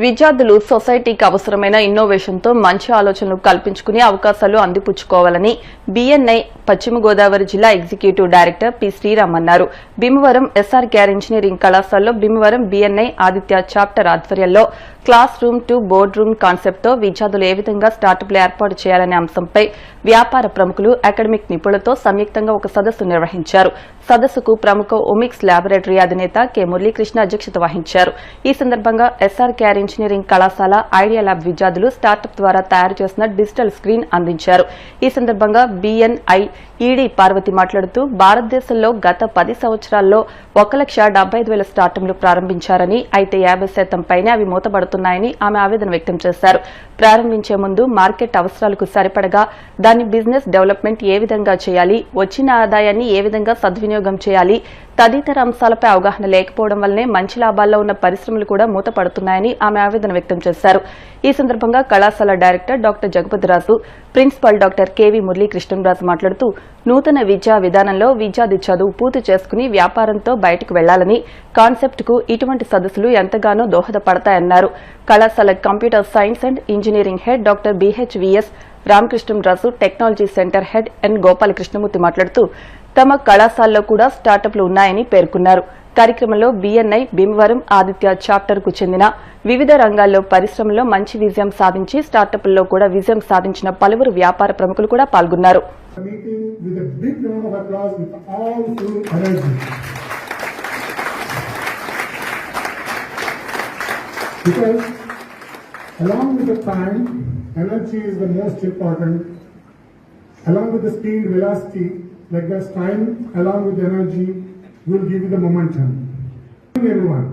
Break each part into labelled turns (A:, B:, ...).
A: విద్యార్థులు సొసైటీకి అవసరమైన ఇన్నోవేషన్తో మంచి ఆలోచనలు కల్పించుకునే అవకాశాలు అందిపుచ్చుకోవాలని బీఎన్ఐ పశ్చిమ గోదావరి జిల్లా ఎగ్జిక్యూటివ్ డైరెక్టర్ పి శ్రీరామ్ అన్నారు. భీమవరం ఎస్ఆర్కేఆర్ ఇంజనీరింగ్ కళాశాలలో భీమవరం బీఎన్ఐ ఆదిత్య చాప్టర్ ఆధ్వర్యంలో class room to board room కాన్సెప్ట్తో విద్యార్థులు ఏ విధంగా స్టార్టప్లు ఏర్పాటు చేయాలనే అంశంపై వ్యాపార ప్రముఖులు, అకాడమిక్ నిపుణులతో సంయుక్తంగా ఒక సదస్సు నిర్వహించారు. సదస్సుకు ప్రముఖ ఒమిక్స్ ల్యాబొరేటరీ అధినేత కె మురళీకృష్ణ అధ్యక్షత వహించారు. ఈ సందర్భంగా ఎస్ఆర్కేఆర్ ఇంజనీరింగ్ కళాశాల ఐడియా ల్యాబ్ విద్యార్థులు స్టార్టప్ ద్వారా తయారు చేసిన డిజిటల్ స్క్రీన్ అందించారు. ఈ సందర్భంగా బీఎన్ఐ ఈడీ పార్వతి మాట్లాడుతూ భారతదేశంలో గత 10 సంవత్సరాల్లో 1,75,000 స్టార్టప్లు ప్రారంభించారని, అయితే 50% పైనే అవి మూతపడుతున్నాయని ఆమె ఆవేదన వ్యక్తం చేశారు. ప్రారంభించే ముందు మార్కెట్ అవసరాలకు సరిపడగా దాని బిజినెస్ డెవలప్మెంట్ ఏ విధంగా చేయాలి, వచ్చిన ఆదాయాన్ని ఏ విధంగా సద్వినియోగం చేయాలి తదితర అంశాలపై అవగాహన లేకపోవడం వల్లనే మంచి లాభాల్లో ఉన్న పరిశ్రమలు కూడా మూతపడుతున్నాయని ఆమె ఆవేదన వ్యక్తం చేశారు. ఈ సందర్భంగా కళాశాల director doctor Jagapathiraju, principal doctor KV Muralikrishnaraju మాట్లాడుతూ నూతన విద్యా విధానంలో విద్యార్థి చదువు పూర్తి చేసుకుని వ్యాపారంతో బయటకు వెళ్లాలని కాన్సెప్ట్కు ఇటువంటి సదస్సులు ఎంతగానో దోహదపడతాయన్నారు. కళాశాల computer science and engineering head doctor B H V S Ramakrishnaraju, technology centre head N Gopalakrishnamurthy మాట్లాడుతూ తమ కళాశాలలో కూడా స్టార్టప్లు ఉన్నాయని పేర్కొన్నారు. కార్యక్రమంలో బీఎన్ఐ భీమవరం ఆదిత్య చాప్టర్ కు చెందిన వివిధ రంగాల్లో పరిశ్రమలో మంచి విజయం సాధించి స్టార్టప్లలో కూడా విజయం సాధించిన పలువురు వ్యాపార ప్రముఖులు కూడా పాల్గొన్నారు.
B: Energy is the most important. Along with the speed, velocity, like this time, along with energy, will give you the momentum. Everyone,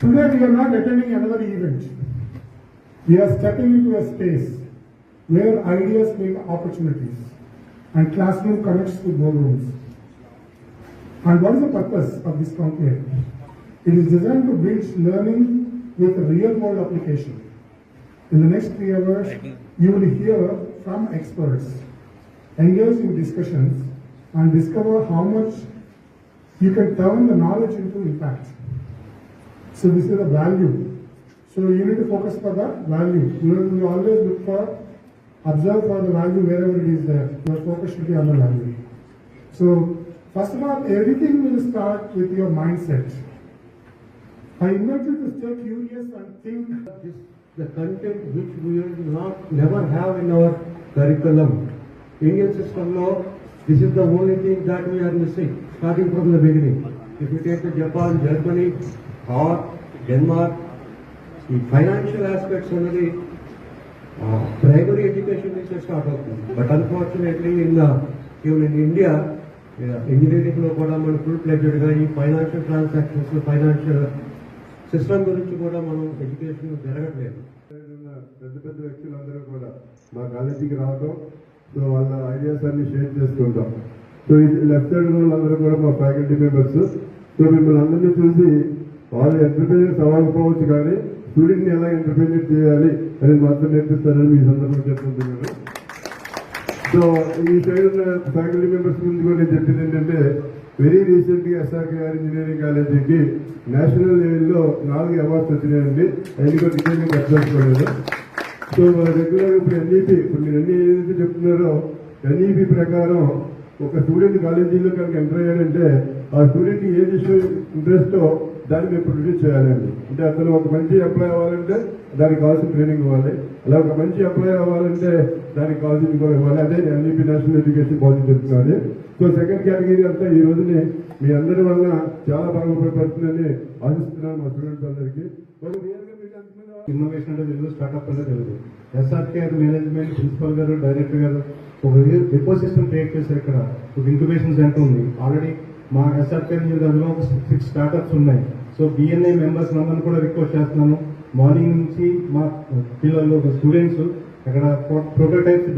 B: today we are not attending another event. We are stepping into a space where ideas meet opportunities, and classroom connects to boardrooms. And what is the purpose of this conclave? It is designed to bridge learning with real-world application. In the next 3 hours, you will hear from experts, engage in discussions, and discover how much you can turn the knowledge into impact. So this is the value. So you need to focus for the value. You will always look for, observe for the value wherever it is there. Your focus should be on the value. So first of all, everything will start with your mindset. I invite you to stay curious and think.
C: The content which we will never have in our curriculum. Indian system law, this is the only thing that we are missing, starting from the beginning. If you take the Japan, Germany, or Denmark, the financial aspects only, primary education is a start of them. But unfortunately, even in India, engineering law kuda man full-fledged ga ee financial transactions, financial system గురించి కూడా మనం education జరగట్లేదు.
D: పెద్ద పెద్ద వ్యక్తులందరూ కూడా మా కాలేజీకి రావడం, సో వాళ్ళ ఐడియాస్ అన్ని షేర్ చేసుకుంటాం. సో ఈ లెఫ్ట్ సైడ్ వాళ్ళందరూ కూడా మా ఫ్యాకల్టీ మెంబర్స్. సో మిమ్మల్ని అందరినీ చూసి వాళ్ళు ఎంటర్ప్రైనర్స్ అవ్వకపోవచ్చు, కానీ స్టూడెంట్ని ఎలా ఎంటర్ప్రైనర్ చేయాలి అనేది మాత్రం నేర్పిస్తారని మీ సందర్భంగా చెప్పుకుంటున్నాను. సో ఈ సైడ్ ఉన్న ఫ్యాకల్టీ మెంబర్స్ గురించి కూడా నేను చెప్పింది ఏంటంటే, వెరీ రీసెంట్గా ఎస్ఆర్కేఆర్ ఇంజనీరింగ్ కాలేజీకి నేషనల్ లెవెల్లో 4 అవార్డ్స్ వచ్చినాయండి. అవి కూడా రిటైర్గా ఖర్చుకోలేదు. సో రెగ్యులర్గా ఇప్పుడు ఎన్ఈపీ, ఇప్పుడు మీరు అన్ని ఏదైతే చెప్తున్నారో ఎన్ఈపీ ప్రకారం ఒక స్టూడెంట్ కాలేజీలో కనుక ఎంటర్ అయ్యాడంటే ఆ స్టూడెంట్కి ఏది ఇంట్రెస్టో దాన్ని మేము ప్రొడ్యూస్ చేయాలండి. అంటే అతను ఒక మంచి ఎంప్లాయ్ అవ్వాలంటే దానికి కావాల్సిన ట్రైనింగ్ ఇవ్వాలి, అలా ఒక మంచి ఎంప్లాయ్ అవ్వాలంటే దానికి కావాల్సింది కూడా ఇవ్వాలి. అదే ఎన్ఈపీ నేషనల్ ఎడ్యుకేషన్ పాలసీ చెప్తున్నది. సో సెకండ్ కేటగిరీ అంతా ఈ రోజుని మీ అందరి వల్ల చాలా బాగా ఉపయోగపడుతుందని ఆశిస్తున్నాను మా స్టూడెంట్స్ అందరికీ.
C: ఇన్నోవేషన్ అంటే తెలుగు, స్టార్ట్అప్ అంటే తెలుగు. ఎస్ఆర్కేఆర్ మేనేజ్మెంట్ ప్రిన్సిపల్ గారు, డైరెక్టర్ గారు ఒక ఎకో సిస్టమ్ క్రియేట్ చేశారు. ఇక్కడ ఒక ఇంక్యుబేషన్ సెంటర్ ఉంది. ఆల్రెడీ మా ఎస్ఆర్కేఆర్ దానిలో 6 స్టార్ట్అప్స్ ఉన్నాయి. సో బిఎన్ఐ మెంబర్స్ అందరిని కూడా రిక్వెస్ట్ చేస్తున్నాను, మార్నింగ్ నుంచి మా పిల్లలు స్టూడెంట్స్ అక్కడ ప్రోటోటైప్స్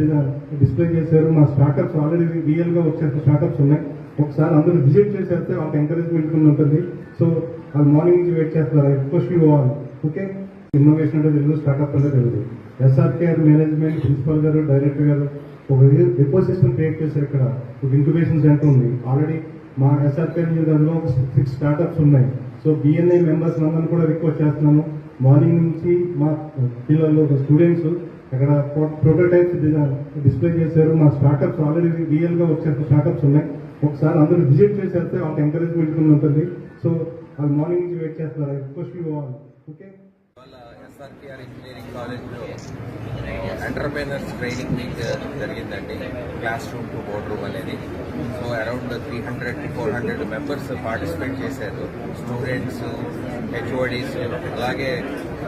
C: డిస్ప్లే చేశారు. మా స్టార్ట్అప్స్ ఆల్రెడీ రియల్ గా వచ్చే స్టార్ట్అప్స్ ఉన్నాయి. ఒకసారి అందరూ విజిట్ చేసేస్తే వాళ్ళకి ఎంకరేజ్మెంట్ ఉంటుంది. సో వాళ్ళు మార్నింగ్ నుంచి వెయిట్ చేస్తారు. Request you all. Okay, innovation అంటే తెలుగు, స్టార్ట్అప్ అంటే తెలుగు. ఎస్ఆర్కేఆర్ మేనేజ్మెంట్ ప్రిన్సిపల్ గారు, డైరెక్టర్ గారు ఒక ఎకో సిస్టమ్ క్రియేట్ చేశారు. ఇక్కడ ఒక ఇంక్యుబేషన్ సెంటర్ ఉంది. ఆల్రెడీ మా ఎస్ఆర్కేఆర్ దానిలో 6 స్టార్ట్అప్స్ ఉన్నాయి. సో బిఎన్ఐ మెంబర్స్ అందరిని కూడా రిక్వెస్ట్ చేస్తున్నాను, మార్నింగ్ నుంచి మా పిల్లలు స్టూడెంట్స్ అక్కడ ప్రోటోటైప్స్ డిస్ప్లే చేశారు. మా స్టార్టప్స్ ఆల్రెడీ రియల్ గా వచ్చే స్టార్టప్స్ ఉన్నాయి. ఒకసారి అందరూ విజిట్ చేసేస్తే వాళ్ళకి ఎంకరేజ్మెంట్ ఉంటుంది. సో వాళ్ళు మార్నింగ్ నుంచి వెయిట్ చేస్తున్నారు. I request you all. Okay,
E: వాళ్ళ ఎస్ఆర్కేఆర్ ఇంజనీరింగ్ కాలేజ్లో ఎంటర్ప్రైనర్స్ ట్రైనింగ్ వీక్ జరిగిందండి. Class room to board room అనేది. So around 300 to 400 members participate చేశారు. స్టూడెంట్స్, హెచ్ఓడీస్, అలాగే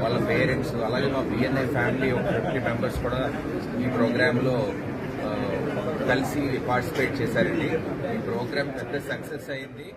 E: వాళ్ళ పేరెంట్స్, అలాగే మా బిఎన్ఐ ఫ్యామిలీ ఒక 50 మెంబర్స్ కూడా ఈ ప్రోగ్రాంలో కలిసి పార్టిసిపేట్ చేశారండి. ఈ ప్రోగ్రామ్ పెద్ద సక్సెస్ అయింది.